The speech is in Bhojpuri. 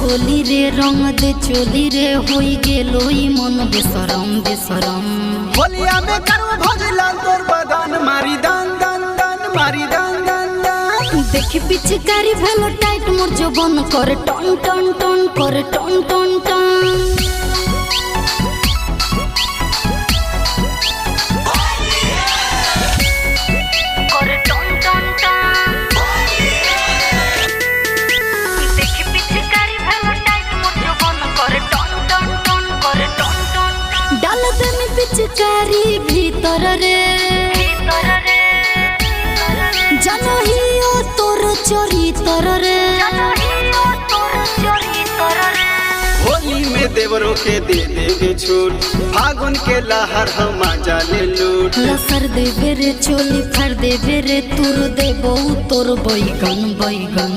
होली रे रंग दे चोली रे होई गेलोई मन बेसरम बेसरम। होलिया में करू भजला तोर बदन मारी दान दान दान मारी दान दान दान। देखी पिचकारी भेलो टाइट मोर जबन करे टन टन टन करे टन टन टन। पिचकारी भीतर रे जनहियो तोर चरितर रे। होली में देवरों के दे देंगे छूट फागुन के लहर हम मजा ले लूट। लसर देवे रे चोली फर देवे रे तुर देबो तोर बैगन बैगन।